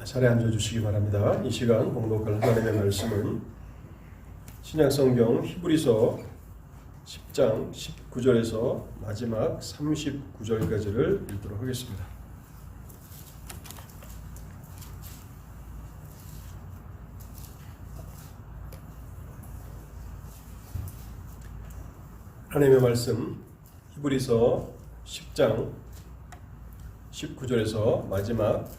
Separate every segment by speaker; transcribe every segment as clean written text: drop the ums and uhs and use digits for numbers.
Speaker 1: 자리에 앉아주시기 바랍니다. 이 시간 봉독할 하나님의 말씀은 신약성경 히브리서 10장 19절에서 마지막 39절까지를 읽도록 하겠습니다. 하나님의 말씀 히브리서 10장 19절에서 마지막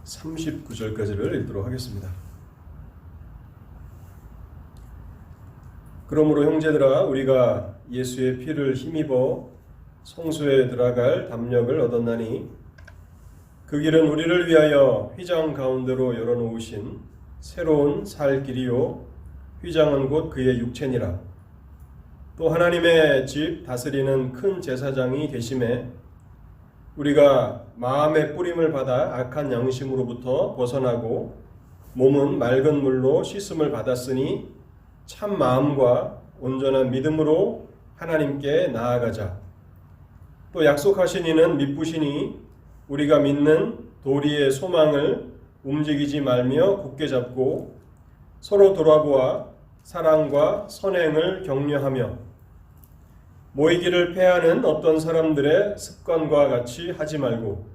Speaker 1: 39절까지를 읽도록 하겠습니다. 그러므로 형제들아 우리가 예수의 피를 힘입어 성소에 들어갈 담력을 얻었나니 그 길은 우리를 위하여 휘장 가운데로 열어놓으신 새로운 살 길이요 휘장은 곧 그의 육체니라. 또 하나님의 집 다스리는 큰 제사장이 계심에 우리가 마음의 뿌림을 받아 악한 양심으로부터 벗어나고 몸은 맑은 물로 씻음을 받았으니 참 마음과 온전한 믿음으로 하나님께 나아가자. 또 약속하신 이는 미쁘시니 우리가 믿는 도리의 소망을 움직이지 말며 굳게 잡고 서로 돌아보아 사랑과 선행을 격려하며 모이기를 패하는 어떤 사람들의 습관과 같이 하지 말고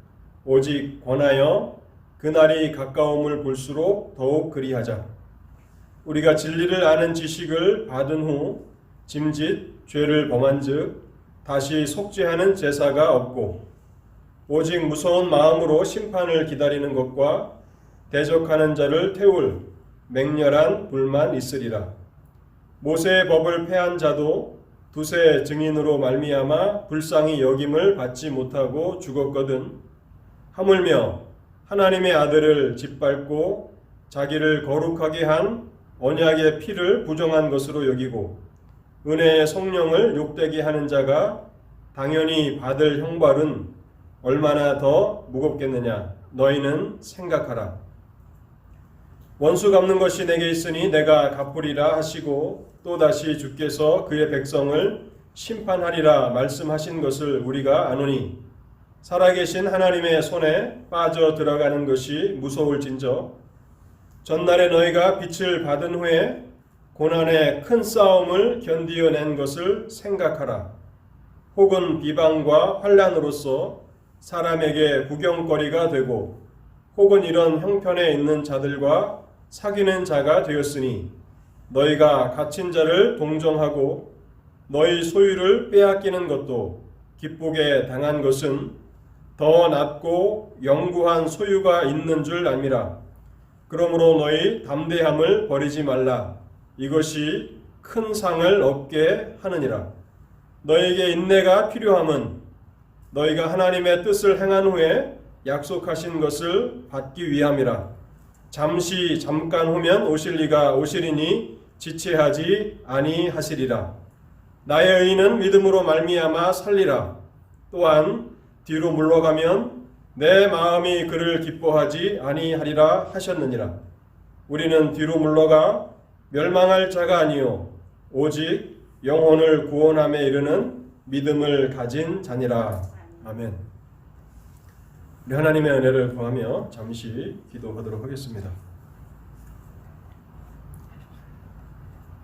Speaker 1: 오직 권하여 그날이 가까움을 볼수록 더욱 그리하자. 우리가 진리를 아는 지식을 받은 후 짐짓 죄를 범한즉 다시 속죄하는 제사가 없고 오직 무서운 마음으로 심판을 기다리는 것과 대적하는 자를 태울 맹렬한 불만 있으리라. 모세의 법을 패한 자도 두세 증인으로 말미암아 불쌍히 여김을 받지 못하고 죽었거든. 하물며 하나님의 아들을 짓밟고 자기를 거룩하게 한 언약의 피를 부정한 것으로 여기고 은혜의 성령을 욕되게 하는 자가 당연히 받을 형벌은 얼마나 더 무겁겠느냐 너희는 생각하라. 원수 갚는 것이 내게 있으니 내가 갚으리라 하시고 또다시 주께서 그의 백성을 심판하리라 말씀하신 것을 우리가 아노니 살아계신 하나님의 손에 빠져 들어가는 것이 무서울진저 전날에 너희가 빛을 받은 후에 고난의 큰 싸움을 견디어낸 것을 생각하라. 혹은 비방과 환난으로서 사람에게 구경거리가 되고 혹은 이런 형편에 있는 자들과 사귀는 자가 되었으니 너희가 갇힌 자를 동정하고 너희 소유를 빼앗기는 것도 기쁘게 당한 것은 더 낫고 영구한 소유가 있는 줄 알미라. 그러므로 너희 담대함을 버리지 말라. 이것이 큰 상을 얻게 하느니라. 너희에게 인내가 필요함은 너희가 하나님의 뜻을 행한 후에 약속하신 것을 받기 위함이라. 잠깐 후면 오실 이가 오시리니 지체하지 아니하시리라. 나의 의인은 믿음으로 말미암아 살리라. 또한 뒤로 물러가면 내 마음이 그를 기뻐하지 아니하리라 하셨느니라. 우리는 뒤로 물러가 멸망할 자가 아니요 오직 영혼을 구원함에 이르는 믿음을 가진 자니라. 아멘. 우리 하나님의 은혜를 구하며 잠시 기도하도록 하겠습니다.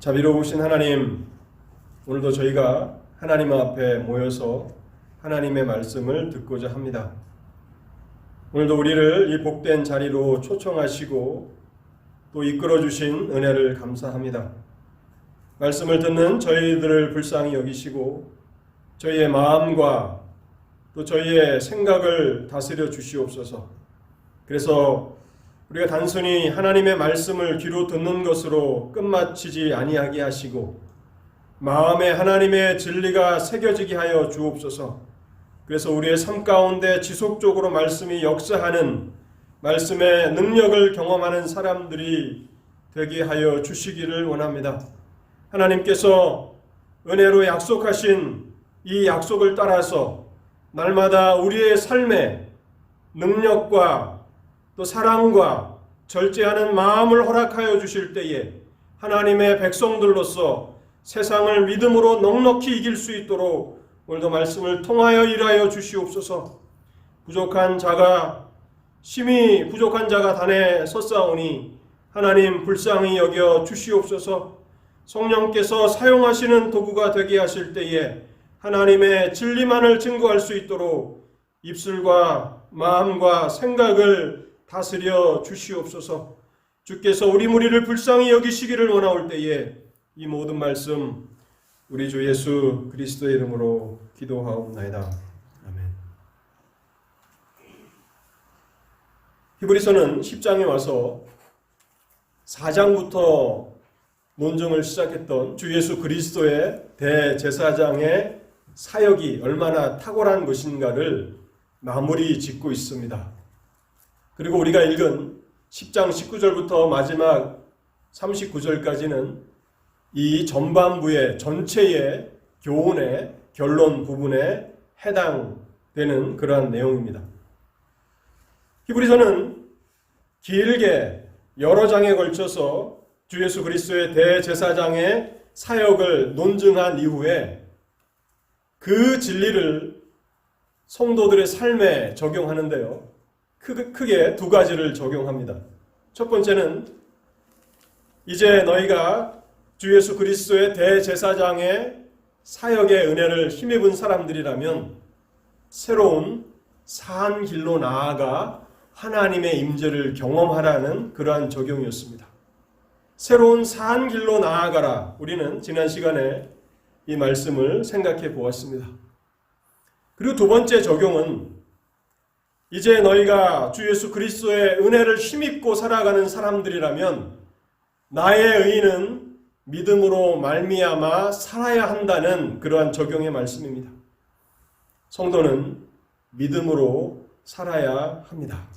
Speaker 1: 자비로우신 하나님, 오늘도 저희가 하나님 앞에 모여서 하나님의 말씀을 듣고자 합니다. 오늘도 우리를 이 복된 자리로 초청하시고 또 이끌어주신 은혜를 감사합니다. 말씀을 듣는 저희들을 불쌍히 여기시고 저희의 마음과 또 저희의 생각을 다스려 주시옵소서. 그래서 우리가 단순히 하나님의 말씀을 귀로 듣는 것으로 끝마치지 아니하게 하시고 마음에 하나님의 진리가 새겨지게 하여 주옵소서. 그래서 우리의 삶 가운데 지속적으로 말씀이 역사하는 말씀의 능력을 경험하는 사람들이 되게 하여 주시기를 원합니다. 하나님께서 은혜로 약속하신 이 약속을 따라서 날마다 우리의 삶에 능력과 또 사랑과 절제하는 마음을 허락하여 주실 때에 하나님의 백성들로서 세상을 믿음으로 넉넉히 이길 수 있도록 오늘도 말씀을 통하여 일하여 주시옵소서. 부족한 자가 심히 부족한 자가 단에 섰사오니 하나님 불쌍히 여겨 주시옵소서. 성령께서 사용하시는 도구가 되게 하실 때에 하나님의 진리만을 증거할 수 있도록 입술과 마음과 생각을 다스려 주시옵소서. 주께서 우리 무리를 불쌍히 여기시기를 원하올 때에 이 모든 말씀 우리 주 예수 그리스도의 이름으로 기도하옵나이다. 아멘. 히브리서는 10장에 와서 4장부터 논증을 시작했던 주 예수 그리스도의 대제사장의 사역이 얼마나 탁월한 것인가를 마무리 짓고 있습니다. 그리고 우리가 읽은 10장 19절부터 마지막 39절까지는 이 전반부의 전체의 교훈의 결론 부분에 해당되는 그러한 내용입니다. 히브리서는 길게 여러 장에 걸쳐서 주 예수 그리스도의 대제사장의 사역을 논증한 이후에 그 진리를 성도들의 삶에 적용하는데요. 크게 두 가지를 적용합니다. 첫 번째는 이제 너희가 주 예수 그리스도의 대제사장의 사역의 은혜를 힘입은 사람들이라면 새로운 산 길로 나아가 하나님의 임재를 경험하라는 그러한 적용이었습니다. 새로운 산 길로 나아가라. 우리는 지난 시간에 이 말씀을 생각해 보았습니다. 그리고 두 번째 적용은 이제 너희가 주 예수 그리스도의 은혜를 힘입고 살아가는 사람들이라면 나의 의는 믿음으로 말미암아 살아야 한다는 그러한 적용의 말씀입니다. 성도는 믿음으로 살아야 합니다.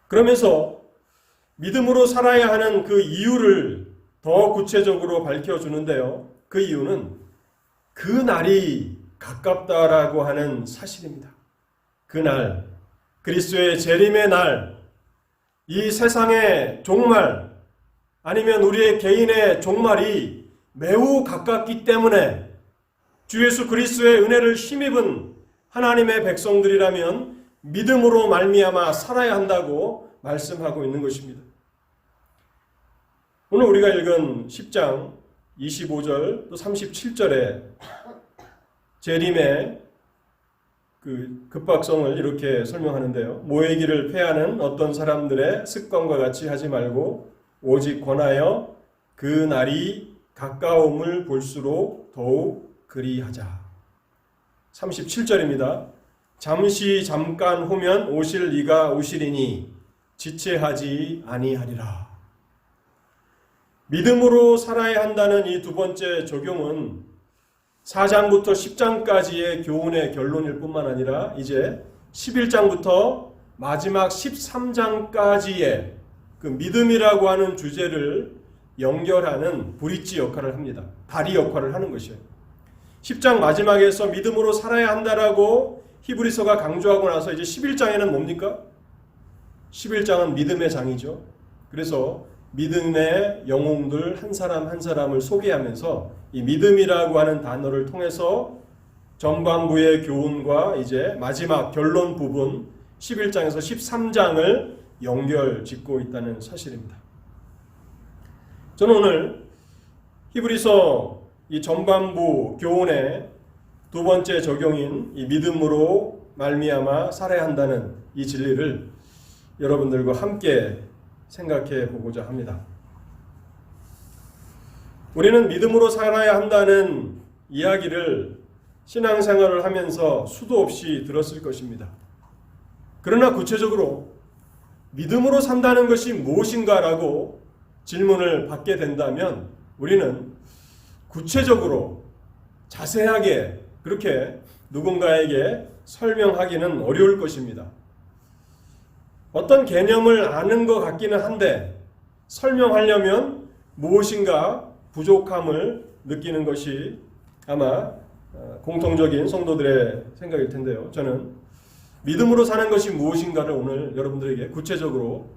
Speaker 1: 그러면서 믿음으로 살아야 하는 그 이유를 더 구체적으로 밝혀주는데요. 그 이유는 그 날이 가깝다라고 하는 사실입니다. 그날, 그리스도의 재림의 날, 이 세상의 종말, 아니면 우리의 개인의 종말이 매우 가깝기 때문에 주 예수 그리스도의 은혜를 힘입은 하나님의 백성들이라면 믿음으로 말미암아 살아야 한다고 말씀하고 있는 것입니다. 오늘 우리가 읽은 10장 25절 또 37절에 재림의 그 급박성을 이렇게 설명하는데요. 모이기를 패하는 어떤 사람들의 습관과 같이 하지 말고 오직 권하여 그 날이 가까움을 볼수록 더욱 그리하자. 37절입니다. 잠시 잠깐 후면 오실 이가 오시리니 지체하지 아니하리라. 믿음으로 살아야 한다는 이 두 번째 적용은 4장부터 10장까지의 교훈의 결론일 뿐만 아니라 이제 11장부터 마지막 13장까지의 그 믿음이라고 하는 주제를 연결하는 브릿지 역할을 합니다. 다리 역할을 하는 것이에요. 10장 마지막에서 믿음으로 살아야 한다라고 히브리서가 강조하고 나서 이제 11장에는 뭡니까? 11장은 믿음의 장이죠. 그래서 믿음의 영웅들 한 사람 한 사람을 소개하면서 이 믿음이라고 하는 단어를 통해서 전반부의 교훈과 이제 마지막 결론 부분 11장에서 13장을 연결 짓고 있다는 사실입니다. 저는 오늘 히브리서 이 전반부 교훈의 두 번째 적용인 이 믿음으로 말미암아 살아야 한다는 이 진리를 여러분들과 함께 생각해 보고자 합니다. 우리는 믿음으로 살아야 한다는 이야기를 신앙생활을 하면서 수도 없이 들었을 것입니다. 그러나 구체적으로 믿음으로 산다는 것이 무엇인가라고 질문을 받게 된다면 우리는 구체적으로 자세하게 그렇게 누군가에게 설명하기는 어려울 것입니다. 어떤 개념을 아는 것 같기는 한데 설명하려면 무엇인가 부족함을 느끼는 것이 아마 공통적인 성도들의 생각일 텐데요. 저는 믿음으로 사는 것이 무엇인가를 오늘 여러분들에게 구체적으로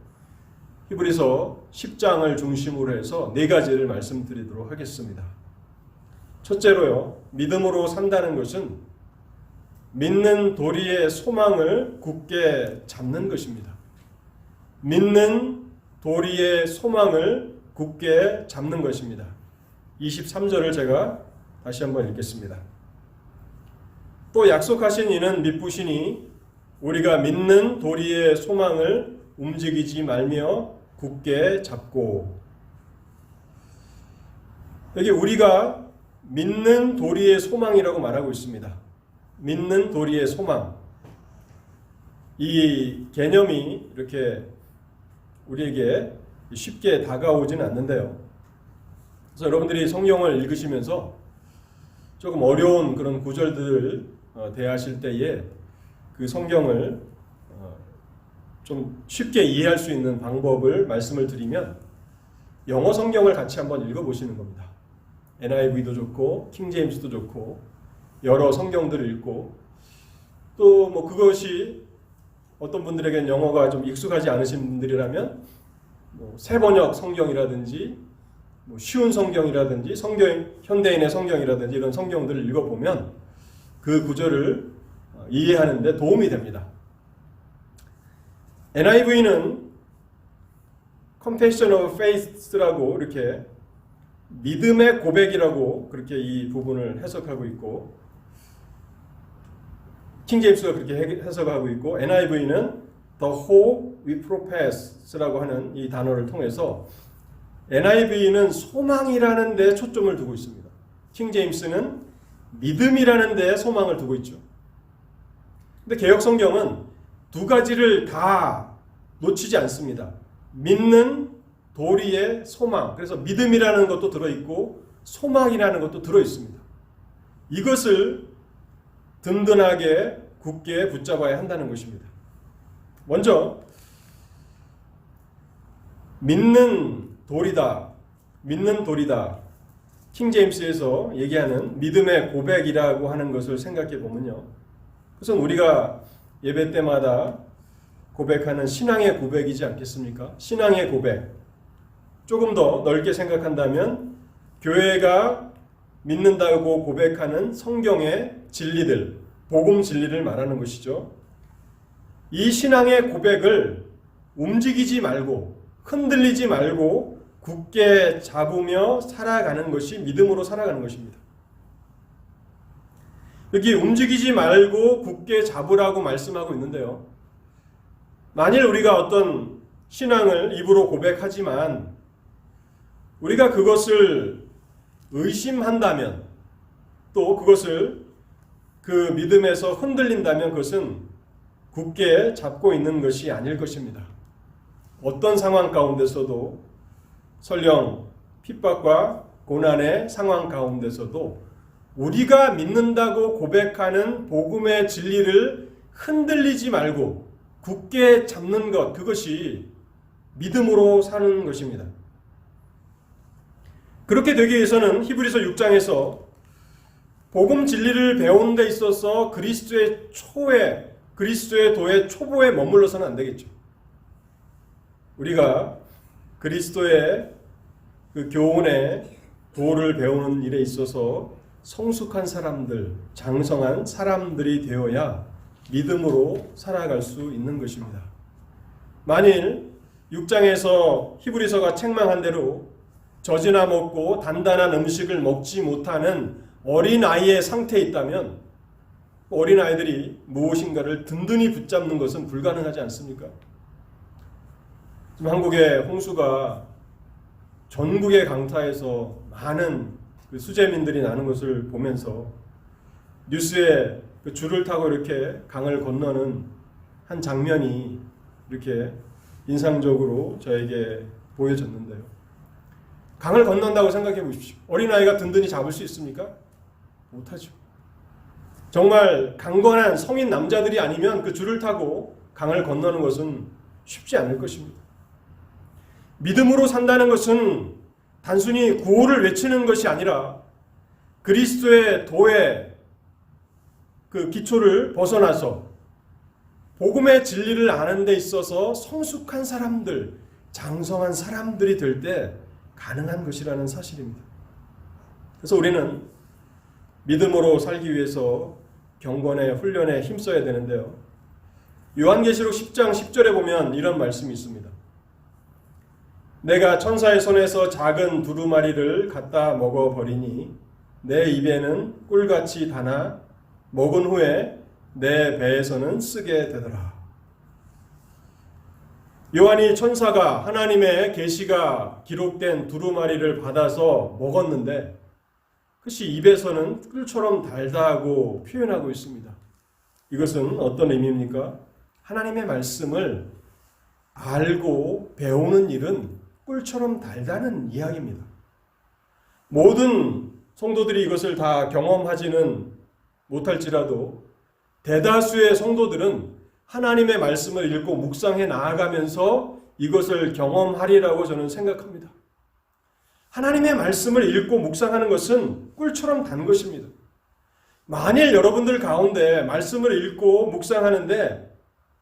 Speaker 1: 히브리서 10장을 중심으로 해서 네 가지를 말씀드리도록 하겠습니다. 첫째로요, 믿음으로 산다는 것은 믿는 도리의 소망을 굳게 잡는 것입니다. 믿는 도리의 소망을 굳게 잡는 것입니다. 23절을 제가 다시 한번 읽겠습니다. 또 약속하신 이는 미쁘시니 우리가 믿는 도리의 소망을 움직이지 말며 굳게 잡고. 여기 우리가 믿는 도리의 소망이라고 말하고 있습니다. 믿는 도리의 소망. 이 개념이 이렇게 우리에게 쉽게 다가오지는 않는데요. 그래서 여러분들이 성경을 읽으시면서 조금 어려운 그런 구절들을 대하실 때에 그 성경을 좀 쉽게 이해할 수 있는 방법을 말씀을 드리면 영어 성경을 같이 한번 읽어보시는 겁니다. NIV도 좋고 킹제임스도 좋고 여러 성경들을 읽고 또 뭐 그것이 어떤 분들에게는 영어가 좀 익숙하지 않으신 분들이라면 뭐 새번역 성경이라든지 뭐 쉬운 성경이라든지 현대인의 성경이라든지 이런 성경들을 읽어보면 그 구절을 이해하는 데 도움이 됩니다. NIV는 Confession of Faith라고 이렇게 믿음의 고백이라고 그렇게 이 부분을 해석하고 있고 킹제임스가 그렇게 해석하고 있고 NIV는 The Hope We Profess라고 하는 이 단어를 통해서 NIV는 소망이라는 데 초점을 두고 있습니다. 킹제임스는 믿음이라는 데 소망을 두고 있죠. 근데 개역성경은 두 가지를 다 놓치지 않습니다. 믿는 도리의 소망. 그래서 믿음이라는 것도 들어있고 소망이라는 것도 들어있습니다. 이것을 든든하게 굳게 붙잡아야 한다는 것입니다. 먼저 믿는 도리다. 킹제임스에서 얘기하는 믿음의 고백이라고 하는 것을 생각해 보면요. 그것은 우리가 예배 때마다 고백하는 신앙의 고백이지 않겠습니까? 신앙의 고백. 조금 더 넓게 생각한다면 교회가 믿는다고 고백하는 성경의 진리들, 복음 진리를 말하는 것이죠. 이 신앙의 고백을 움직이지 말고 흔들리지 말고 굳게 잡으며 살아가는 것이 믿음으로 살아가는 것입니다. 여기 움직이지 말고 굳게 잡으라고 말씀하고 있는데요. 만일 우리가 어떤 신앙을 입으로 고백하지만 우리가 그것을 의심한다면 또 그것을 그 믿음에서 흔들린다면 그것은 굳게 잡고 있는 것이 아닐 것입니다. 어떤 상황 가운데서도 설령 핍박과 고난의 상황 가운데서도 우리가 믿는다고 고백하는 복음의 진리를 흔들리지 말고 굳게 잡는 것, 그것이 믿음으로 사는 것입니다. 그렇게 되기 위해서는 히브리서 6장에서 복음 진리를 배우는 데 있어서 그리스도의 도의 초보에 머물러서는 안 되겠죠. 우리가 그리스도의 그 교훈의 도를 배우는 일에 있어서 성숙한 사람들, 장성한 사람들이 되어야 믿음으로 살아갈 수 있는 것입니다. 만일 6장에서 히브리서가 책망한 대로 젖이나 먹고 단단한 음식을 먹지 못하는 어린아이의 상태에 있다면 어린아이들이 무엇인가를 든든히 붙잡는 것은 불가능하지 않습니까? 지금 한국의 홍수가 전국의 강타에서 많은 그 수재민들이 나는 것을 보면서 뉴스에 그 줄을 타고 이렇게 강을 건너는 한 장면이 이렇게 인상적으로 저에게 보여졌는데요. 강을 건넌다고 생각해 보십시오. 어린아이가 든든히 잡을 수 있습니까? 못하죠. 정말 강건한 성인 남자들이 아니면 그 줄을 타고 강을 건너는 것은 쉽지 않을 것입니다. 믿음으로 산다는 것은 단순히 구호를 외치는 것이 아니라 그리스도의 도의 그 기초를 벗어나서 복음의 진리를 아는 데 있어서 성숙한 사람들, 장성한 사람들이 될 때 가능한 것이라는 사실입니다. 그래서 우리는 믿음으로 살기 위해서 경건의 훈련에 힘써야 되는데요. 요한계시록 10장 10절에 보면 이런 말씀이 있습니다. 내가 천사의 손에서 작은 두루마리를 갖다 먹어버리니 내 입에는 꿀같이 다나 먹은 후에 내 배에서는 쓰게 되더라. 요한이 천사가 하나님의 계시가 기록된 두루마리를 받아서 먹었는데 그것이 입에서는 꿀처럼 달다고 표현하고 있습니다. 이것은 어떤 의미입니까? 하나님의 말씀을 알고 배우는 일은 꿀처럼 달다는 이야기입니다. 모든 성도들이 이것을 다 경험하지는 못할지라도 대다수의 성도들은 하나님의 말씀을 읽고 묵상해 나아가면서 이것을 경험하리라고 저는 생각합니다. 하나님의 말씀을 읽고 묵상하는 것은 꿀처럼 단 것입니다. 만일 여러분들 가운데 말씀을 읽고 묵상하는데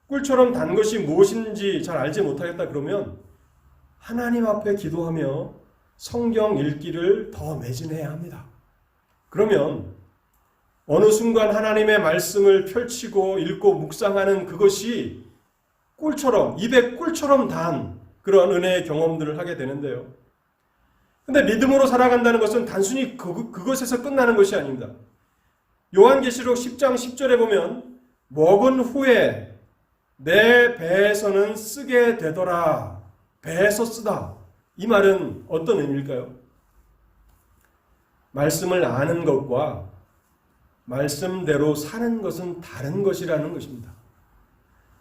Speaker 1: 꿀처럼 단 것이 무엇인지 잘 알지 못하겠다 그러면 하나님 앞에 기도하며 성경 읽기를 더 매진해야 합니다. 그러면 어느 순간 하나님의 말씀을 펼치고 읽고 묵상하는 그것이 꿀처럼, 입에 꿀처럼 단 그런 은혜의 경험들을 하게 되는데요. 근데 믿음으로 살아간다는 것은 단순히 그것에서 끝나는 것이 아닙니다. 요한계시록 10장 10절에 보면 먹은 후에 내 배에서는 쓰게 되더라. 배에서 쓰다. 이 말은 어떤 의미일까요? 말씀을 아는 것과 말씀대로 사는 것은 다른 것이라는 것입니다.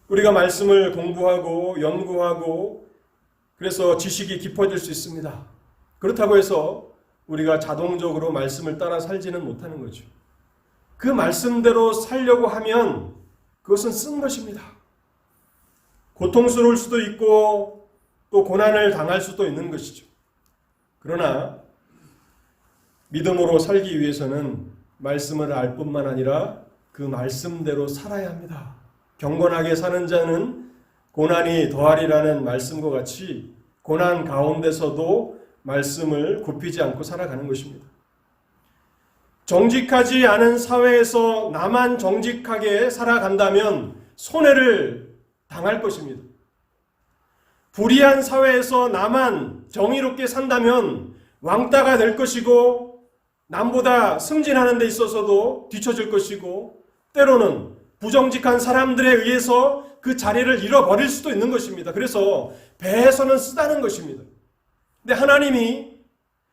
Speaker 1: 우리가 말씀을 공부하고 연구하고 그래서 지식이 깊어질 수 있습니다. 그렇다고 해서 우리가 자동적으로 말씀을 따라 살지는 못하는 거죠. 그 말씀대로 살려고 하면 그것은 쓴 것입니다. 고통스러울 수도 있고 또 고난을 당할 수도 있는 것이죠. 그러나 믿음으로 살기 위해서는 말씀을 알 뿐만 아니라 그 말씀대로 살아야 합니다. 경건하게 사는 자는 고난이 더하리라는 말씀과 같이 고난 가운데서도 말씀을 굽히지 않고 살아가는 것입니다. 정직하지 않은 사회에서 나만 정직하게 살아간다면 손해를 당할 것입니다. 불의한 사회에서 나만 정의롭게 산다면 왕따가 될 것이고 남보다 승진하는 데 있어서도 뒤처질 것이고 때로는 부정직한 사람들에 의해서 그 자리를 잃어버릴 수도 있는 것입니다. 그래서 배에서는 쓰다는 것입니다. 근데 하나님이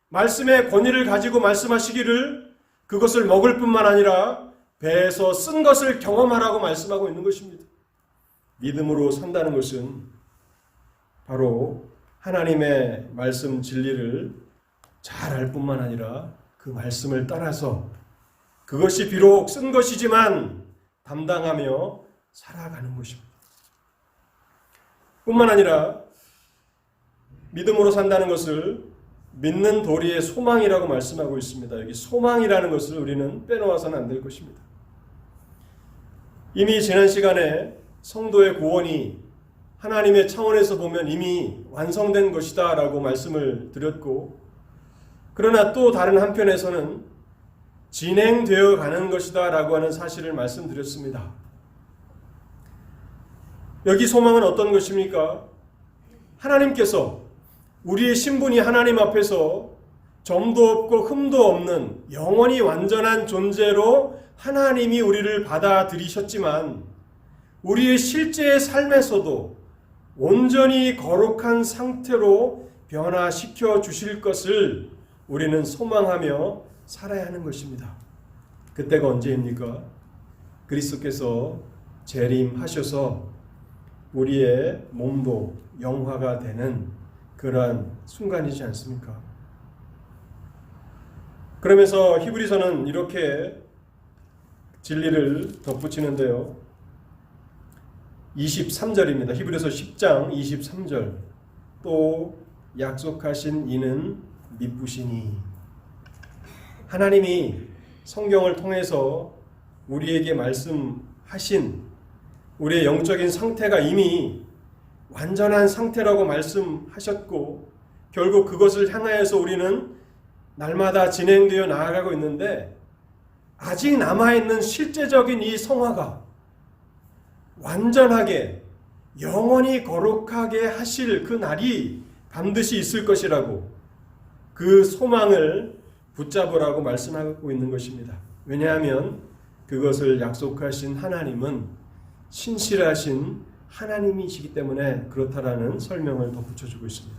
Speaker 1: 말씀의 권위를 가지고 말씀하시기를 그것을 먹을 뿐만 아니라 배에서 쓴 것을 경험하라고 말씀하고 있는 것입니다. 믿음으로 산다는 것은 바로 하나님의 말씀 진리를 잘 알 뿐만 아니라 그 말씀을 따라서 그것이 비록 쓴 것이지만 담당하며 살아가는 것입니다. 뿐만 아니라 믿음으로 산다는 것을 믿는 도리의 소망이라고 말씀하고 있습니다. 여기 소망이라는 것을 우리는 빼놓아서는 안 될 것입니다. 이미 지난 시간에 성도의 구원이 하나님의 차원에서 보면 이미 완성된 것이다 라고 말씀을 드렸고 그러나 또 다른 한편에서는 진행되어 가는 것이다 라고 하는 사실을 말씀드렸습니다. 여기 소망은 어떤 것입니까? 하나님께서 우리의 신분이 하나님 앞에서 점도 없고 흠도 없는 영원히 완전한 존재로 하나님이 우리를 받아들이셨지만 우리의 실제의 삶에서도 온전히 거룩한 상태로 변화시켜 주실 것을 우리는 소망하며 살아야 하는 것입니다. 그때가 언제입니까? 그리스도께서 재림하셔서 우리의 몸도 영화가 되는 그러한 순간이지 않습니까? 그러면서 히브리서는 이렇게 진리를 덧붙이는데요. 23절입니다. 히브리서 10장 23절. 또 약속하신 이는 미쁘시니. 하나님이 성경을 통해서 우리에게 말씀하신 우리의 영적인 상태가 이미 완전한 상태라고 말씀하셨고 결국 그것을 향하여서 우리는 날마다 진행되어 나아가고 있는데 아직 남아있는 실제적인 이 성화가 완전하게 영원히 거룩하게 하실 그 날이 반드시 있을 것이라고 그 소망을 붙잡으라고 말씀하고 있는 것입니다. 왜냐하면 그것을 약속하신 하나님은 신실하신 하나님이시기 때문에 그렇다라는 설명을 덧붙여주고 있습니다.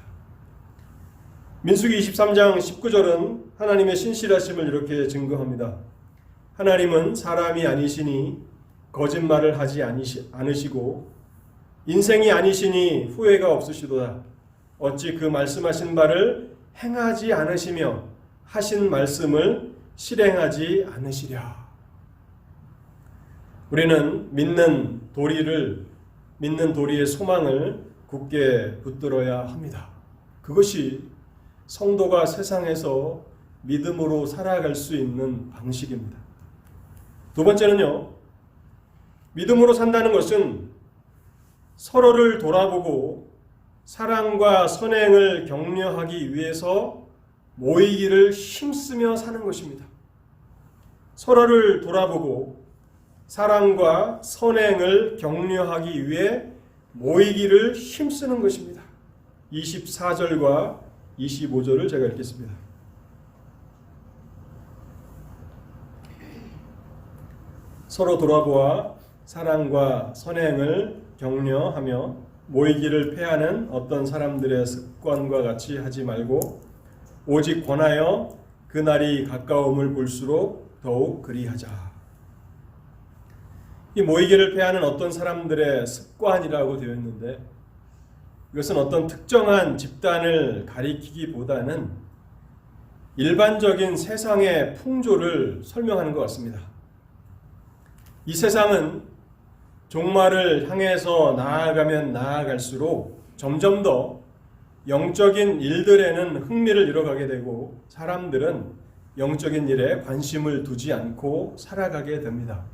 Speaker 1: 민수기 23장 19절은 하나님의 신실하심을 이렇게 증거합니다. 하나님은 사람이 아니시니 거짓말을 하지 않으시고 인생이 아니시니 후회가 없으시도다. 어찌 그 말씀하신 바를 행하지 않으시며 하신 말씀을 실행하지 않으시랴. 우리는 믿는 도리의 소망을 굳게 붙들어야 합니다. 그것이 성도가 세상에서 믿음으로 살아갈 수 있는 방식입니다. 두 번째는요, 믿음으로 산다는 것은 서로를 돌아보고 사랑과 선행을 격려하기 위해서 모이기를 힘쓰며 사는 것입니다. 서로를 돌아보고 사랑과 선행을 격려하기 위해 모이기를 힘쓰는 것입니다. 24절과 25절을 제가 읽겠습니다. 서로 돌아보아 사랑과 선행을 격려하며 모이기를 패하는 어떤 사람들의 습관과 같이 하지 말고 오직 권하여 그날이 가까움을 볼수록 더욱 그리하자. 이 모이기를 패하는 어떤 사람들의 습관이라고 되어 있는데 이것은 어떤 특정한 집단을 가리키기보다는 일반적인 세상의 풍조를 설명하는 것 같습니다. 이 세상은 종말을 향해서 나아가면 나아갈수록 점점 더 영적인 일들에는 흥미를 잃어가게 되고 사람들은 영적인 일에 관심을 두지 않고 살아가게 됩니다.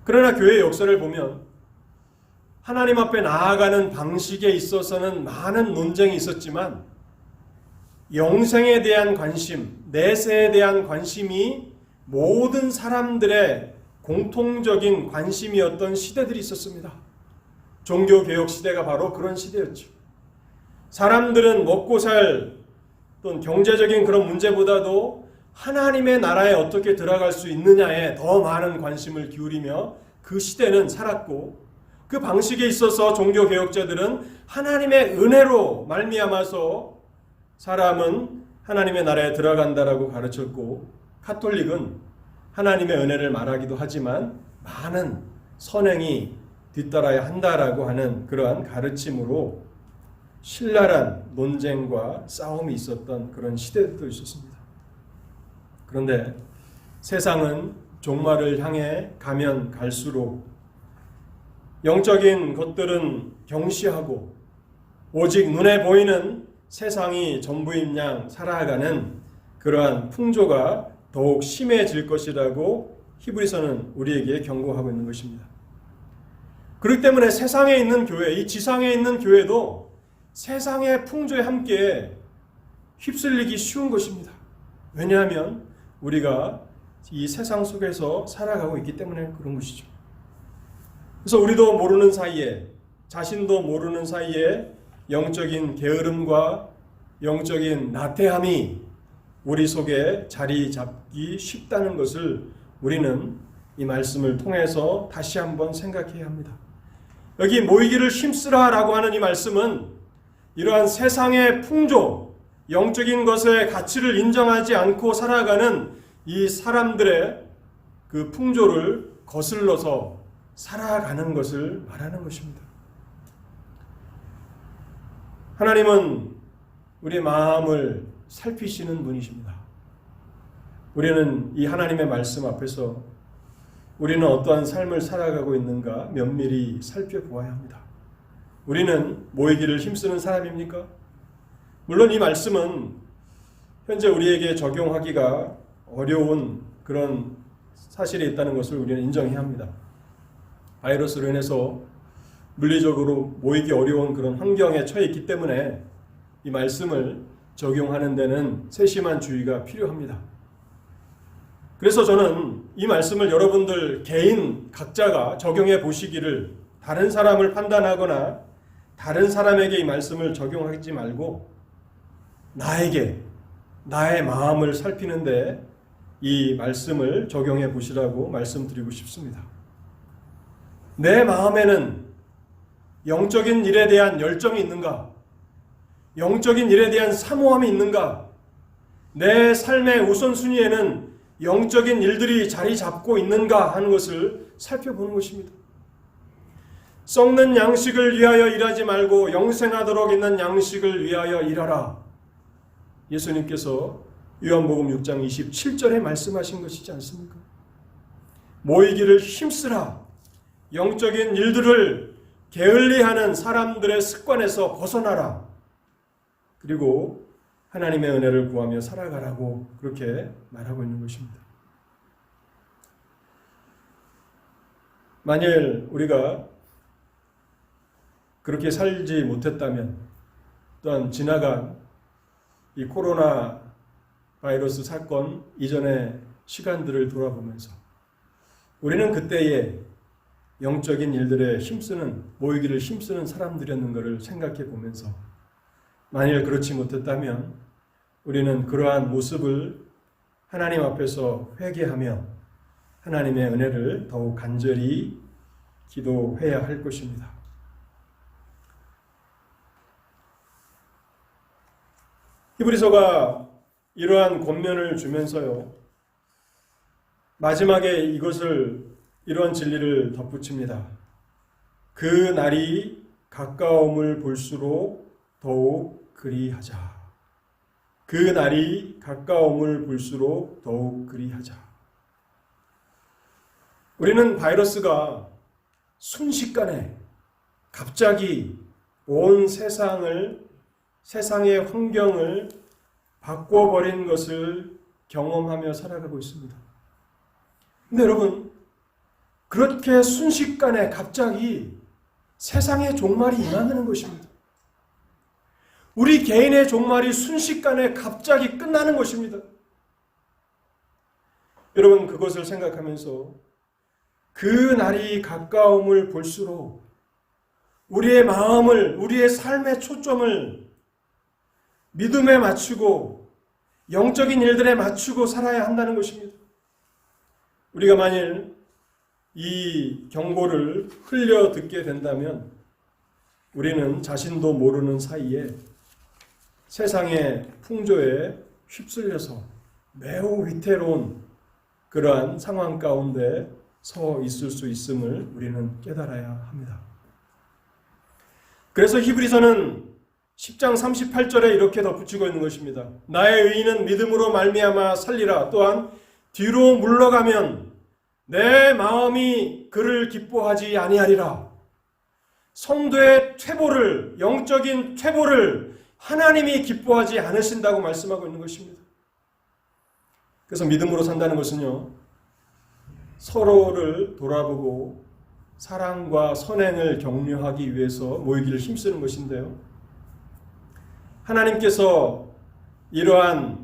Speaker 1: 그러나 교회의 역사를 보면 하나님 앞에 나아가는 방식에 있어서는 많은 논쟁이 있었지만 영생에 대한 관심, 내세에 대한 관심이 모든 사람들의 공통적인 관심이었던 시대들이 있었습니다. 종교개혁 시대가 바로 그런 시대였죠. 사람들은 먹고 살 또는 경제적인 그런 문제보다도 하나님의 나라에 어떻게 들어갈 수 있느냐에 더 많은 관심을 기울이며 그 시대는 살았고 그 방식에 있어서 종교개혁자들은 하나님의 은혜로 말미암아서 사람은 하나님의 나라에 들어간다라고 가르쳤고 카톨릭은 하나님의 은혜를 말하기도 하지만 많은 선행이 뒤따라야 한다라고 하는 그러한 가르침으로 신랄한 논쟁과 싸움이 있었던 그런 시대도 있었습니다. 그런데 세상은 종말을 향해 가면 갈수록 영적인 것들은 경시하고 오직 눈에 보이는 세상이 전부인 양 살아가는 그러한 풍조가 더욱 심해질 것이라고 히브리서는 우리에게 경고하고 있는 것입니다. 그렇기 때문에 세상에 있는 교회, 이 지상에 있는 교회도 세상의 풍조에 함께 휩쓸리기 쉬운 것입니다. 왜냐하면 우리가 이 세상 속에서 살아가고 있기 때문에 그런 것이죠. 그래서 우리도 모르는 사이에, 자신도 모르는 사이에 영적인 게으름과 영적인 나태함이 우리 속에 자리 잡기 쉽다는 것을 우리는 이 말씀을 통해서 다시 한번 생각해야 합니다. 여기 모이기를 힘쓰라라고 하는 이 말씀은 이러한 세상의 풍조, 영적인 것의 가치를 인정하지 않고 살아가는 이 사람들의 그 풍조를 거슬러서 살아가는 것을 말하는 것입니다. 하나님은 우리의 마음을 살피시는 분이십니다. 우리는 이 하나님의 말씀 앞에서 우리는 어떠한 삶을 살아가고 있는가 면밀히 살펴보아야 합니다. 우리는 모이기를 힘쓰는 사람입니까? 물론 이 말씀은 현재 우리에게 적용하기가 어려운 그런 사실이 있다는 것을 우리는 인정해야 합니다. 바이러스로 인해서 물리적으로 모이기 어려운 그런 환경에 처해 있기 때문에 이 말씀을 적용하는 데는 세심한 주의가 필요합니다. 그래서 저는 이 말씀을 여러분들 개인 각자가 적용해 보시기를, 다른 사람을 판단하거나 다른 사람에게 이 말씀을 적용하지 말고 나에게, 나의 마음을 살피는데 이 말씀을 적용해 보시라고 말씀드리고 싶습니다. 내 마음에는 영적인 일에 대한 열정이 있는가? 영적인 일에 대한 사모함이 있는가? 내 삶의 우선순위에는 영적인 일들이 자리 잡고 있는가 하는 것을 살펴보는 것입니다. 썩는 양식을 위하여 일하지 말고 영생하도록 있는 양식을 위하여 일하라. 예수님께서 요한복음 6장 27절에 말씀하신 것이지 않습니까? 모이기를 힘쓰라. 영적인 일들을 게을리하는 사람들의 습관에서 벗어나라. 그리고 하나님의 은혜를 구하며 살아가라고 그렇게 말하고 있는 것입니다. 만일 우리가 그렇게 살지 못했다면, 또한 지나간 이 코로나 바이러스 사건 이전의 시간들을 돌아보면서 우리는 그때에 영적인 일들에 힘쓰는, 모이기를 힘쓰는 사람들이었는 것을 생각해 보면서, 만일 그렇지 못했다면 우리는 그러한 모습을 하나님 앞에서 회개하며 하나님의 은혜를 더욱 간절히 기도해야 할 것입니다. 히브리서가 이러한 권면을 주면서요, 마지막에 이러한 진리를 덧붙입니다. 그 날이 가까움을 볼수록 더욱 그리하자. 그 날이 가까움을 볼수록 더욱 그리하자. 우리는 바이러스가 순식간에 갑자기 온 세상의 환경을 바꿔버린 것을 경험하며 살아가고 있습니다. 근데 여러분, 그렇게 순식간에 갑자기 세상의 종말이 임하는 것입니다. 우리 개인의 종말이 순식간에 갑자기 끝나는 것입니다. 여러분, 그것을 생각하면서 그 날이 가까움을 볼수록 우리의 마음을, 우리의 삶의 초점을 믿음에 맞추고 영적인 일들에 맞추고 살아야 한다는 것입니다. 우리가 만일 이 경고를 흘려 듣게 된다면 우리는 자신도 모르는 사이에 세상의 풍조에 휩쓸려서 매우 위태로운 그러한 상황 가운데 서 있을 수 있음을 우리는 깨달아야 합니다. 그래서 히브리서는 10장 38절에 이렇게 덧붙이고 있는 것입니다. 나의 의인은 믿음으로 말미암아 살리라. 또한 뒤로 물러가면 내 마음이 그를 기뻐하지 아니하리라. 성도의 퇴보를, 영적인 퇴보를 하나님이 기뻐하지 않으신다고 말씀하고 있는 것입니다. 그래서 믿음으로 산다는 것은요, 서로를 돌아보고 사랑과 선행을 격려하기 위해서 모이기를 힘쓰는 것인데요, 하나님께서 이러한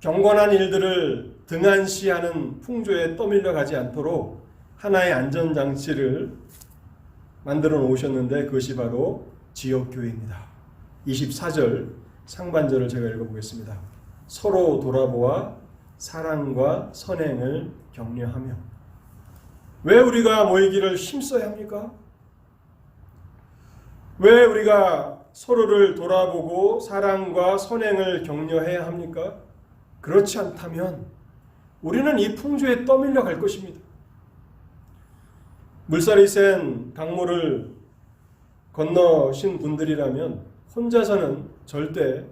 Speaker 1: 경건한 일들을 등한시하는 풍조에 떠밀려 가지 않도록 하나의 안전장치를 만들어 놓으셨는데, 그것이 바로 지역교회입니다. 24절 상반절을 제가 읽어보겠습니다. 서로 돌아보아 사랑과 선행을 격려하며. 왜 우리가 모이기를 힘써야 합니까? 왜 우리가 서로를 돌아보고 사랑과 선행을 격려해야 합니까? 그렇지 않다면 우리는 이 풍조에 떠밀려 갈 것입니다. 물살이 센 강물을 건너신 분들이라면 혼자서는 절대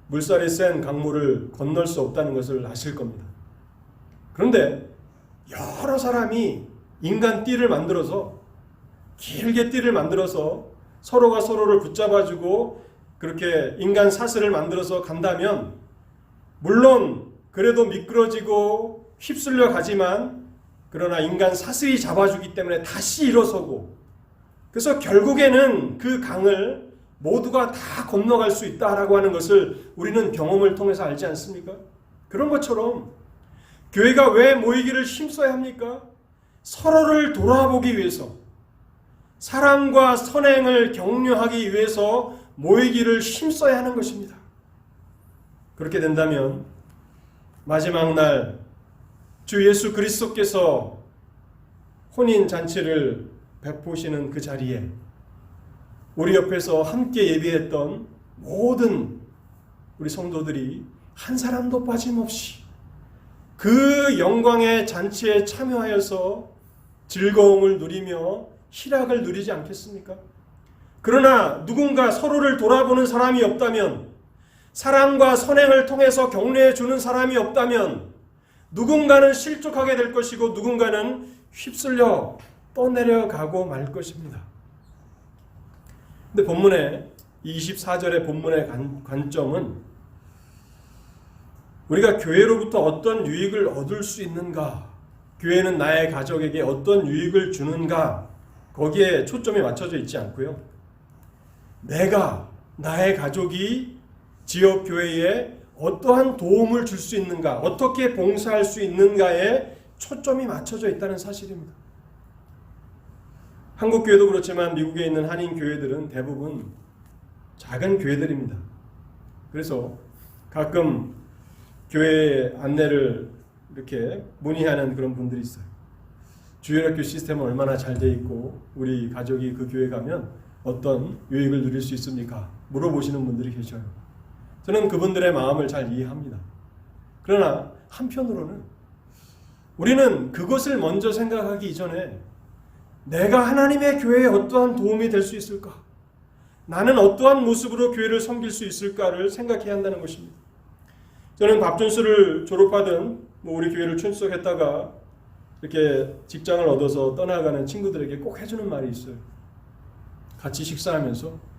Speaker 1: 물살이 센 강물을 건널 수 없다는 것을 아실 겁니다. 그런데 여러 사람이 인간 띠를 만들어서, 길게 띠를 만들어서 서로가 서로를 붙잡아주고 그렇게 인간 사슬을 만들어서 간다면, 물론 그래도 미끄러지고 휩쓸려 가지만, 그러나 인간 사슬이 잡아주기 때문에 다시 일어서고, 그래서 결국에는 그 강을 모두가 다 건너갈 수 있다라고 하는 것을 우리는 경험을 통해서 알지 않습니까? 그런 것처럼 교회가 왜 모이기를 힘써야 합니까? 서로를 돌아보기 위해서, 사랑과 선행을 격려하기 위해서 모이기를 힘써야 하는 것입니다. 그렇게 된다면 마지막 날 주 예수 그리스도께서 혼인 잔치를 베푸시는 그 자리에 우리 옆에서 함께 예배했던 모든 우리 성도들이 한 사람도 빠짐없이 그 영광의 잔치에 참여하여서 즐거움을 누리며 희락을 누리지 않겠습니까? 그러나 누군가 서로를 돌아보는 사람이 없다면, 사랑과 선행을 통해서 격려해 주는 사람이 없다면 누군가는 실족하게 될 것이고 누군가는 휩쓸려 떠내려가고 말 것입니다. 근데 본문의 24절의 본문의 관점은 우리가 교회로부터 어떤 유익을 얻을 수 있는가, 교회는 나의 가족에게 어떤 유익을 주는가, 거기에 초점이 맞춰져 있지 않고요. 내가, 나의 가족이 지역교회에 어떠한 도움을 줄 수 있는가, 어떻게 봉사할 수 있는가에 초점이 맞춰져 있다는 사실입니다. 한국 교회도 그렇지만 미국에 있는 한인 교회들은 대부분 작은 교회들입니다. 그래서 가끔 교회 안내를 이렇게 문의하는 그런 분들이 있어요. 주일학교 시스템은 얼마나 잘 돼 있고 우리 가족이 그 교회 가면 어떤 유익을 누릴 수 있습니까? 물어보시는 분들이 계셔요. 저는 그분들의 마음을 잘 이해합니다. 그러나 한편으로는 우리는 그것을 먼저 생각하기 이전에 내가 하나님의 교회에 어떠한 도움이 될 수 있을까? 나는 어떠한 모습으로 교회를 섬길 수 있을까를 생각해야 한다는 것입니다. 저는 밥준수를 졸업하든 우리 교회를 출석했다가 이렇게 직장을 얻어서 떠나가는 친구들에게 꼭 해주는 말이 있어요. 같이 식사하면서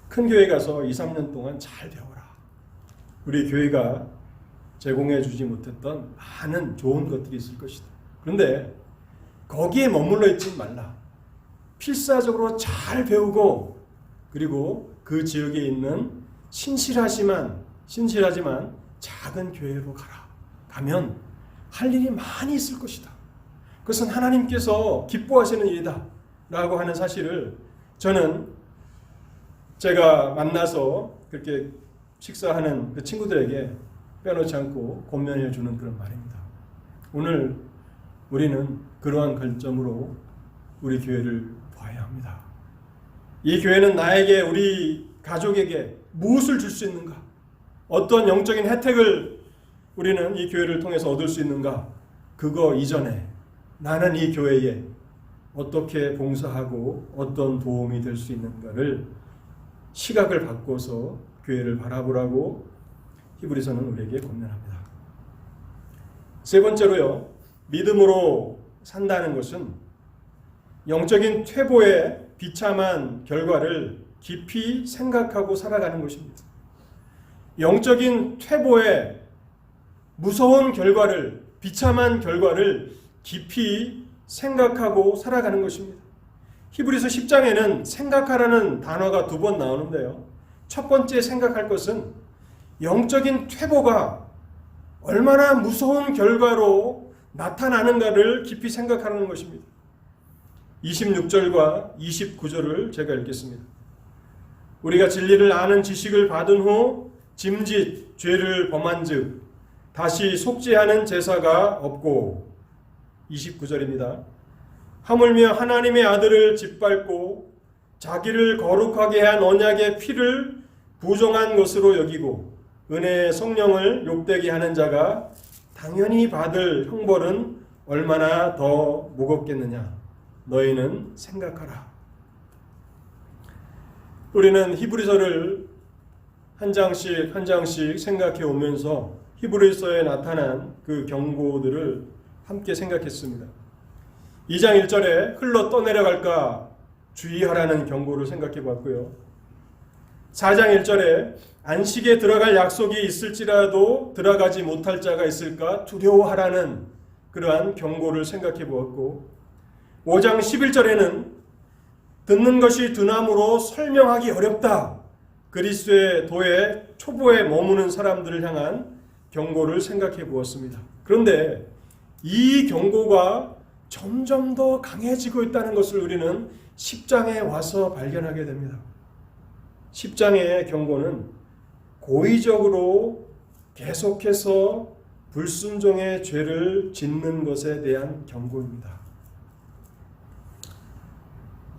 Speaker 1: 큰 교회 가서 2, 3년 동안 잘 배워라. 우리 교회가 제공해 주지 못했던 많은 좋은 것들이 있을 것이다. 그런데 거기에 머물러 있지 말라. 필사적으로 잘 배우고 그리고 그 지역에 있는 신실하지만 작은 교회로 가라. 가면 할 일이 많이 있을 것이다. 그것은 하나님께서 기뻐하시는 일이다. 라고 하는 사실을 저는 제가 만나서 그렇게 식사하는 그 친구들에게 빼놓지 않고 권면해 주는 그런 말입니다. 오늘 우리는 그러한 관점으로 우리 교회를 봐야 합니다. 이 교회는 나에게, 우리 가족에게 무엇을 줄 수 있는가? 어떤 영적인 혜택을 우리는 이 교회를 통해서 얻을 수 있는가? 그거 이전에 나는 이 교회에 어떻게 봉사하고 어떤 도움이 될 수 있는가를 시각을 바꿔서 교회를 바라보라고 히브리서는 우리에게 권면합니다. 세 번째로요, 믿음으로 산다는 것은 영적인 퇴보의 비참한 결과를 깊이 생각하고 살아가는 것입니다. 영적인 퇴보의 무서운 결과를, 비참한 결과를 깊이 생각하고 살아가는 것입니다. 히브리서 10장에는 생각하라는 단어가 2번 나오는데요. 첫 번째 생각할 것은 영적인 퇴보가 얼마나 무서운 결과로 나타나는가를 깊이 생각하는 것입니다. 26절과 29절을 제가 읽겠습니다. 우리가 진리를 아는 지식을 받은 후 짐짓 죄를 범한 즉 다시 속죄하는 제사가 없고, 29절입니다. 하물며 하나님의 아들을 짓밟고 자기를 거룩하게 한 언약의 피를 부정한 것으로 여기고 은혜의 성령을 욕되게 하는 자가 당연히 받을 형벌은 얼마나 더 무겁겠느냐. 너희는 생각하라. 우리는 히브리서를 한 장씩 한 장씩 생각해 오면서 히브리서에 나타난 그 경고들을 함께 생각했습니다. 2장 1절에 흘러 떠내려갈까 주의하라는 경고를 생각해 봤고요. 4장 1절에 안식에 들어갈 약속이 있을지라도 들어가지 못할 자가 있을까 두려워하라는 그러한 경고를 생각해 보았고, 5장 11절에는 듣는 것이 두나무로 설명하기 어렵다. 그리스도의 도의 초보에 머무는 사람들을 향한 경고를 생각해 보았습니다. 그런데 이 경고가 점점 더 강해지고 있다는 것을 우리는 10장에 와서 발견하게 됩니다. 10장의 경고는 고의적으로 계속해서 불순종의 죄를 짓는 것에 대한 경고입니다.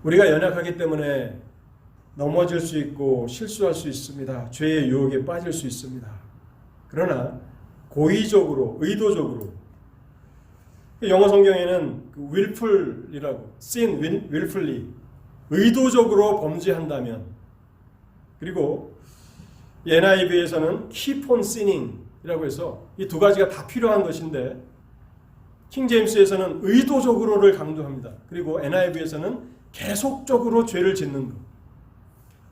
Speaker 1: 우리가 연약하기 때문에 넘어질 수 있고 실수할 수 있습니다. 죄의 유혹에 빠질 수 있습니다. 그러나 고의적으로, 의도적으로, 영어 성경에는 willful이라고, sin willfully, 의도적으로 범죄한다면, 그리고 NIV에서는 keep on sinning 이라고 해서 이 두 가지가 다 필요한 것인데, 킹제임스에서는 의도적으로를 강조합니다. 그리고 NIV에서는 계속적으로 죄를 짓는 것,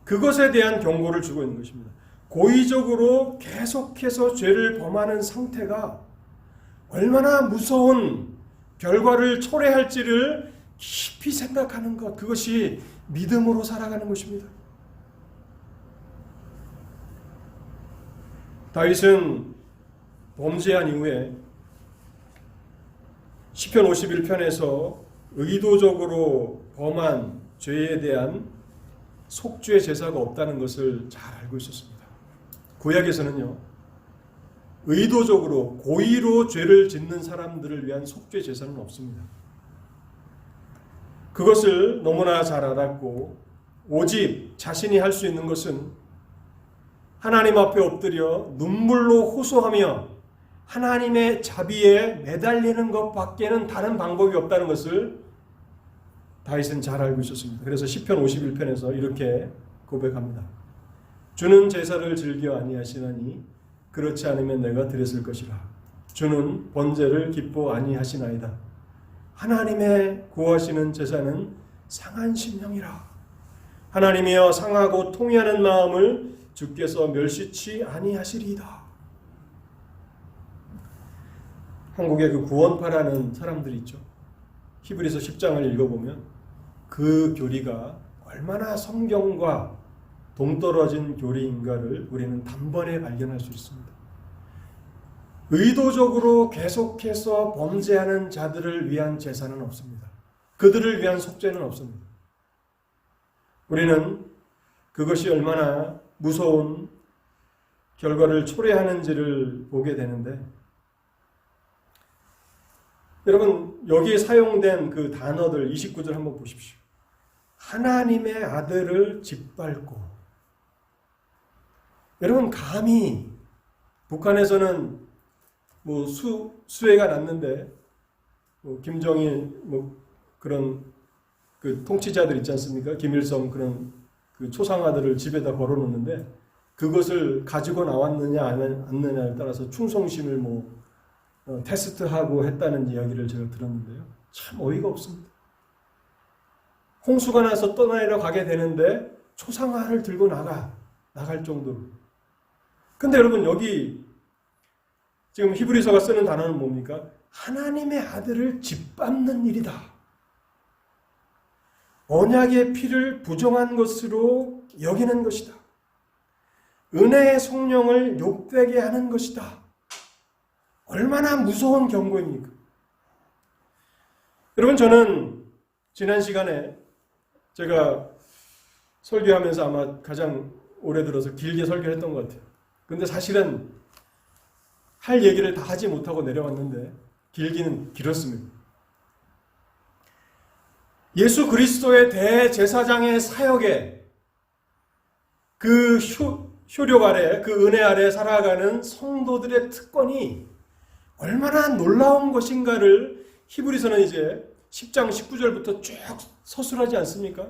Speaker 1: 그것에 대한 경고를 주고 있는 것입니다. 고의적으로 계속해서 죄를 범하는 상태가 얼마나 무서운 결과를 초래할지를 깊이 생각하는 것, 그것이 믿음으로 살아가는 것입니다. 다윗은 범죄한 이후에 시편 51편에서 의도적으로 범한 죄에 대한 속죄 제사가 없다는 것을 잘 알고 있었습니다. 구약에서는요, 의도적으로 고의로 죄를 짓는 사람들을 위한 속죄 제사는 없습니다. 그것을 너무나 잘 알았고, 오직 자신이 할 수 있는 것은 하나님 앞에 엎드려 눈물로 호소하며 하나님의 자비에 매달리는 것밖에는 다른 방법이 없다는 것을 다윗은 잘 알고 있었습니다. 그래서 시편 51편에서 이렇게 고백합니다. 주는 제사를 즐겨 아니하시나니 그렇지 않으면 내가 드렸을 것이라. 주는 번제를 기뻐 아니하시나이다. 하나님의 구하시는 제사는 상한 심령이라. 하나님이여 상하고 통회하는 마음을 주께서 멸시치 아니하시리이다. 한국에 그 구원파라는 사람들이 있죠. 히브리서 10장을 읽어보면 그 교리가 얼마나 성경과 동떨어진 교리인가를 우리는 단번에 발견할 수 있습니다. 의도적으로 계속해서 범죄하는 자들을 위한 제사는 없습니다. 그들을 위한 속죄는 없습니다. 우리는 그것이 얼마나 무서운 결과를 초래하는지를 보게 되는데, 여러분 여기에 사용된 그 단어들 29절 한번 보십시오. 하나님의 아들을 짓밟고. 여러분 감히 북한에서는 뭐 수해가 났는데 김정일 그런 그 통치자들 있지 않습니까? 김일성 그런 그 초상화들을 집에다 걸어놓는데 그것을 가지고 나왔느냐 안 왔느냐에 따라서 충성심을 테스트하고 했다는 이야기를 제가 들었는데요. 참 어이가 없습니다. 홍수가 나서 떠나려 가게 되는데 초상화를 들고 나갈 정도로. 근데 여러분 여기 지금 히브리서가 쓰는 단어는 뭡니까? 하나님의 아들을 짓밟는 일이다. 언약의 피를 부정한 것으로 여기는 것이다. 은혜의 성령을 욕되게 하는 것이다. 얼마나 무서운 경고입니까? 여러분 저는 지난 시간에 제가 설교하면서 아마 가장 오래 들어서 길게 설교를 했던 것 같아요. 근데 사실은 할 얘기를 다 하지 못하고 내려왔는데 길기는 길었습니다. 예수 그리스도의 대제사장의 사역에 그 효력 아래, 그 은혜 아래 살아가는 성도들의 특권이 얼마나 놀라운 것인가를 히브리서는 이제 10장 19절부터 쭉 서술하지 않습니까?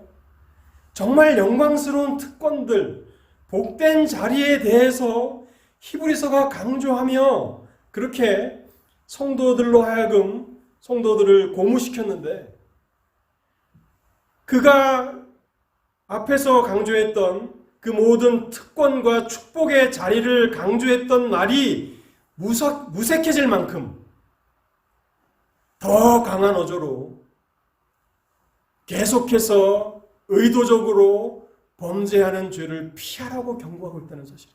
Speaker 1: 정말 영광스러운 특권들, 복된 자리에 대해서 히브리서가 강조하며 그렇게 성도들로 하여금 성도들을 고무시켰는데, 그가 앞에서 강조했던 그 모든 특권과 축복의 자리를 강조했던 말이 무색해질 만큼 더 강한 어조로 계속해서 의도적으로 범죄하는 죄를 피하라고 경고하고 있다는 사실.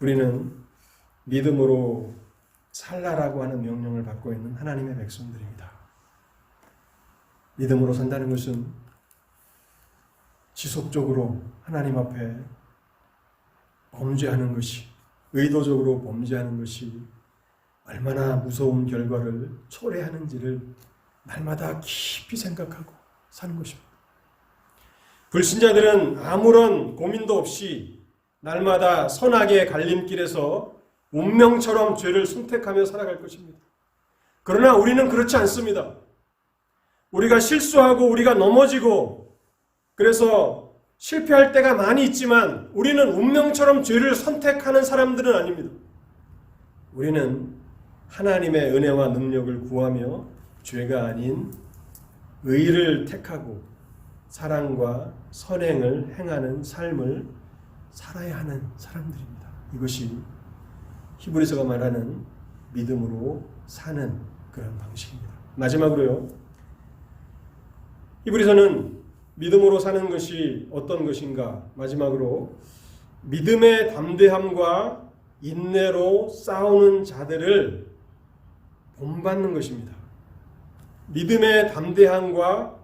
Speaker 1: 우리는 믿음으로 살라라고 하는 명령을 받고 있는 하나님의 백성들입니다. 믿음으로 산다는 것은 지속적으로 하나님 앞에 범죄하는 것이, 의도적으로 범죄하는 것이 얼마나 무서운 결과를 초래하는지를 날마다 깊이 생각하고 사는 것입니다. 불신자들은 아무런 고민도 없이 날마다 선악의 갈림길에서 운명처럼 죄를 선택하며 살아갈 것입니다. 그러나 우리는 그렇지 않습니다. 우리가 실수하고 우리가 넘어지고 그래서 실패할 때가 많이 있지만 우리는 운명처럼 죄를 선택하는 사람들은 아닙니다. 우리는 하나님의 은혜와 능력을 구하며 죄가 아닌 의를 택하고 사랑과 선행을 행하는 삶을 살아야 하는 사람들입니다. 이것이 히브리서가 말하는 믿음으로 사는 그런 방식입니다. 마지막으로요, 히브리서는 믿음으로 사는 것이 어떤 것인가? 마지막으로 믿음의 담대함과 인내로 싸우는 자들을 본받는 것입니다. 믿음의 담대함과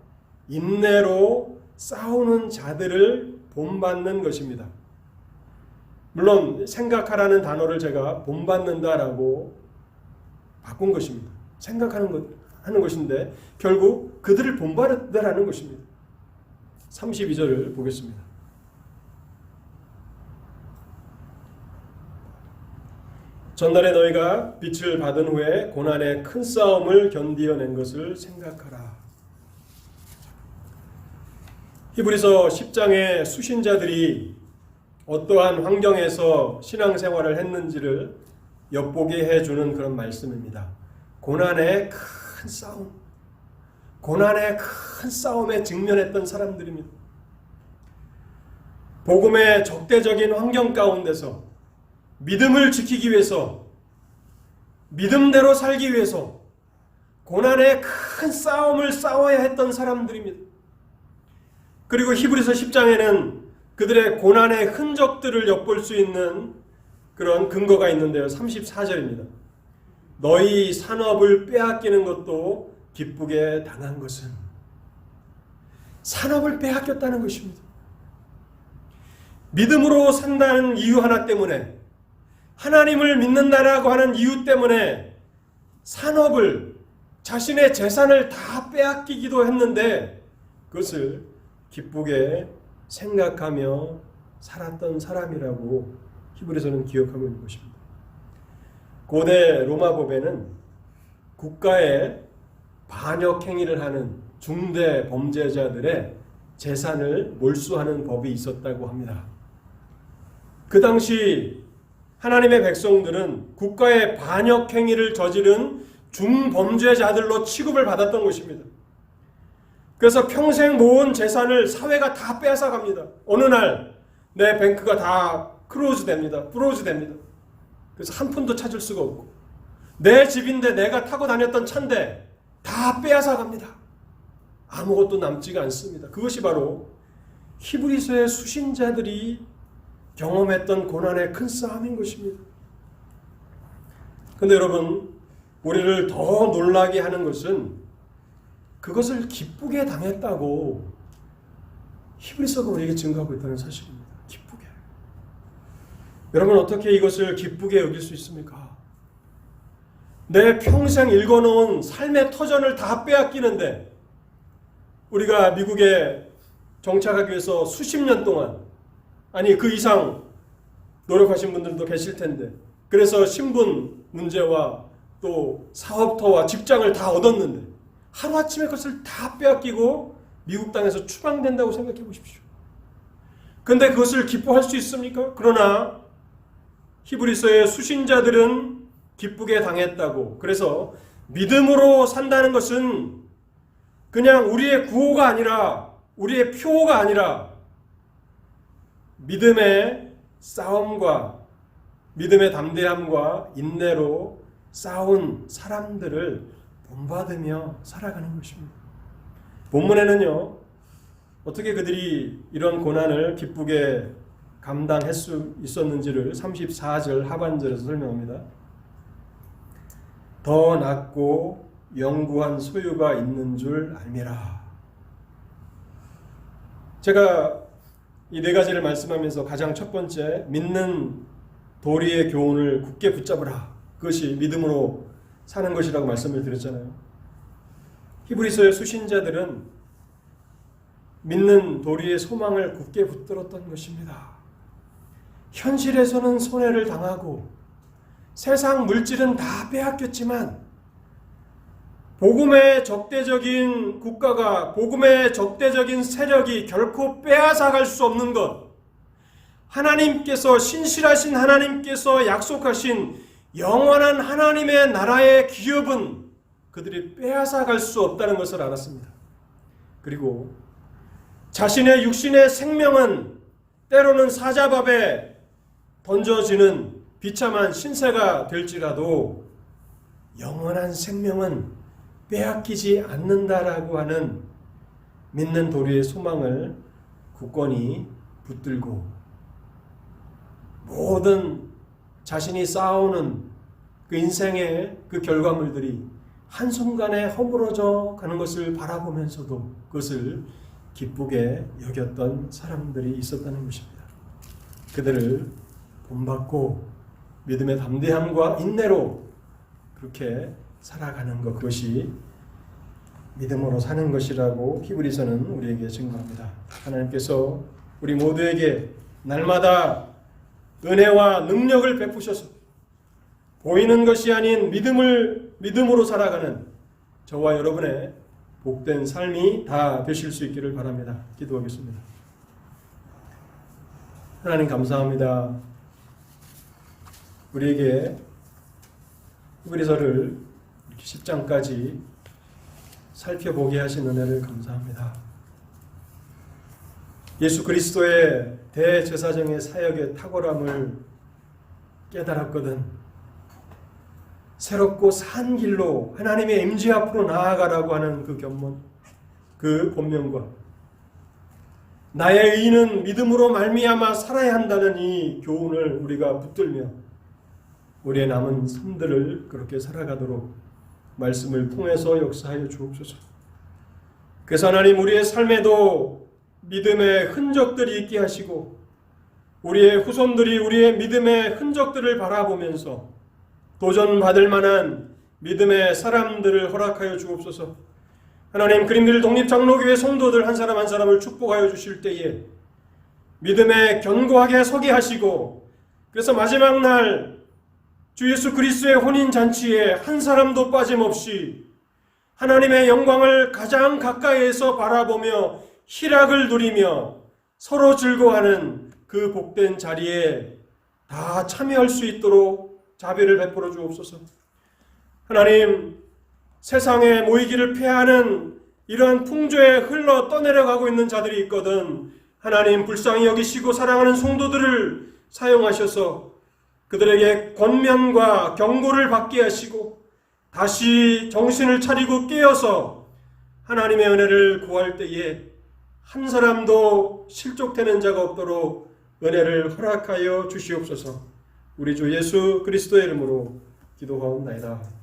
Speaker 1: 인내로 싸우는 자들을 본받는 것입니다. 물론 생각하라는 단어를 제가 본받는다라고 바꾼 것입니다. 하는 것인데 결국 그들을 본받는다라는 것입니다. 32절을 보겠습니다. 전날에 너희가 빛을 받은 후에 고난의 큰 싸움을 견디어낸 것을 생각하라. 히브리서 10장의 수신자들이 어떠한 환경에서 신앙생활을 했는지를 엿보게 해주는 그런 말씀입니다. 고난의 큰 싸움, 고난의 큰 싸움에 직면했던 사람들입니다. 복음의 적대적인 환경 가운데서 믿음을 지키기 위해서, 믿음대로 살기 위해서 고난의 큰 싸움을 싸워야 했던 사람들입니다. 그리고 히브리서 10장에는 그들의 고난의 흔적들을 엿볼 수 있는 그런 근거가 있는데요. 34절입니다. 너희 산업을 빼앗기는 것도 기쁘게 당한 것은, 산업을 빼앗겼다는 것입니다. 믿음으로 산다는 이유 하나 때문에, 하나님을 믿는다라고 하는 이유 때문에 산업을, 자신의 재산을 다 빼앗기기도 했는데 그것을 기쁘게 생각하며 살았던 사람이라고 히브리서는 기억하고 있는 것입니다. 고대 로마법에는 국가의 반역 행위를 하는 중대 범죄자들의 재산을 몰수하는 법이 있었다고 합니다. 그 당시 하나님의 백성들은 국가의 반역 행위를 저지른 중범죄자들로 취급을 받았던 것입니다. 그래서 평생 모은 재산을 사회가 다 빼앗아 갑니다. 어느 날 내 뱅크가 다 크로즈 됩니다. 그래서 한 푼도 찾을 수가 없고, 내 집인데 내가 타고 다녔던 차인데 다 빼앗아 갑니다. 아무것도 남지가 않습니다. 그것이 바로 히브리서의 수신자들이 경험했던 고난의 큰 싸움인 것입니다. 그런데 여러분, 우리를 더 놀라게 하는 것은 그것을 기쁘게 당했다고 히브리서가 우리에게 증거하고 있다는 사실입니다. 기쁘게. 여러분, 어떻게 이것을 기쁘게 여길 수 있습니까? 내 평생 읽어놓은 삶의 터전을 다 빼앗기는데, 우리가 미국에 정착하기 위해서 수십 년 동안, 아니 그 이상 노력하신 분들도 계실 텐데, 그래서 신분 문제와 또 사업터와 직장을 다 얻었는데 하루아침에 그것을 다 빼앗기고 미국 땅에서 추방된다고 생각해 보십시오. 그런데 그것을 기뻐할 수 있습니까? 그러나 히브리서의 수신자들은 기쁘게 당했다고. 그래서 믿음으로 산다는 것은 그냥 우리의 구호가 아니라, 우리의 표가 아니라 믿음의 싸움과 믿음의 담대함과 인내로 싸운 사람들을 본받으며 살아가는 것입니다. 본문에는요, 어떻게 그들이 이런 고난을 기쁘게 감당할 수 있었는지를 34절 하반절에서 설명합니다. 더 낮고 영구한 소유가 있는 줄 알미라. 제가 이 네 가지를 말씀하면서 가장 첫 번째, 믿는 도리의 교훈을 굳게 붙잡으라. 그것이 믿음으로 사는 것이라고 말씀을 드렸잖아요. 히브리서의 수신자들은 믿는 도리의 소망을 굳게 붙들었던 것입니다. 현실에서는 손해를 당하고 세상 물질은 다 빼앗겼지만 복음의 적대적인 국가가, 복음의 적대적인 세력이 결코 빼앗아갈 수 없는 것, 하나님께서, 신실하신 하나님께서 약속하신 영원한 하나님의 나라의 기업은 그들이 빼앗아갈 수 없다는 것을 알았습니다. 그리고 자신의 육신의 생명은 때로는 사자밥에 던져지는 비참한 신세가 될지라도 영원한 생명은 빼앗기지 않는다라고 하는 믿는 도리의 소망을 굳건히 붙들고 모든 자신이 쌓아오는 그 인생의 그 결과물들이 한순간에 허물어져 가는 것을 바라보면서도 그것을 기쁘게 여겼던 사람들이 있었다는 것입니다. 그들을 본받고 믿음의 담대함과 인내로 그렇게 살아가는 것, 그것이 믿음으로 사는 것이라고 히브리서는 우리에게 증거합니다. 하나님께서 우리 모두에게 날마다 은혜와 능력을 베푸셔서 보이는 것이 아닌 믿음으로 살아가는 저와 여러분의 복된 삶이 다 되실 수 있기를 바랍니다. 기도하겠습니다. 하나님 감사합니다. 우리에게 히브리서를 10장까지 살펴보게 하신 은혜를 감사합니다. 예수 그리스도의 대제사장의 사역의 탁월함을 깨달았거든 새롭고 산 길로 하나님의 임재 앞으로 나아가라고 하는 그 견문, 그 권면과 나의 의인은 믿음으로 말미암아 살아야 한다는 이 교훈을 우리가 붙들며 우리의 남은 삶들을 그렇게 살아가도록 말씀을 통해서 역사하여 주옵소서. 그래서 하나님 우리의 삶에도 믿음의 흔적들이 있게 하시고 우리의 후손들이 우리의 믿음의 흔적들을 바라보면서 도전받을 만한 믿음의 사람들을 허락하여 주옵소서. 하나님 그림길 독립장로교회 성도들 한 사람 한 사람을 축복하여 주실 때에 믿음에 견고하게 서게 하시고 그래서 마지막 날 주 예수 그리스도의 혼인잔치에 한 사람도 빠짐없이 하나님의 영광을 가장 가까이에서 바라보며 희락을 누리며 서로 즐거워하는 그 복된 자리에 다 참여할 수 있도록 자비를 베풀어 주옵소서. 하나님 세상에 모이기를 패하는 이러한 풍조에 흘러 떠내려가고 있는 자들이 있거든 하나님 불쌍히 여기시고 사랑하는 성도들을 사용하셔서 그들에게 권면과 경고를 받게 하시고 다시 정신을 차리고 깨어서 하나님의 은혜를 구할 때에 한 사람도 실족되는 자가 없도록 은혜를 허락하여 주시옵소서. 우리 주 예수 그리스도의 이름으로 기도하옵나이다.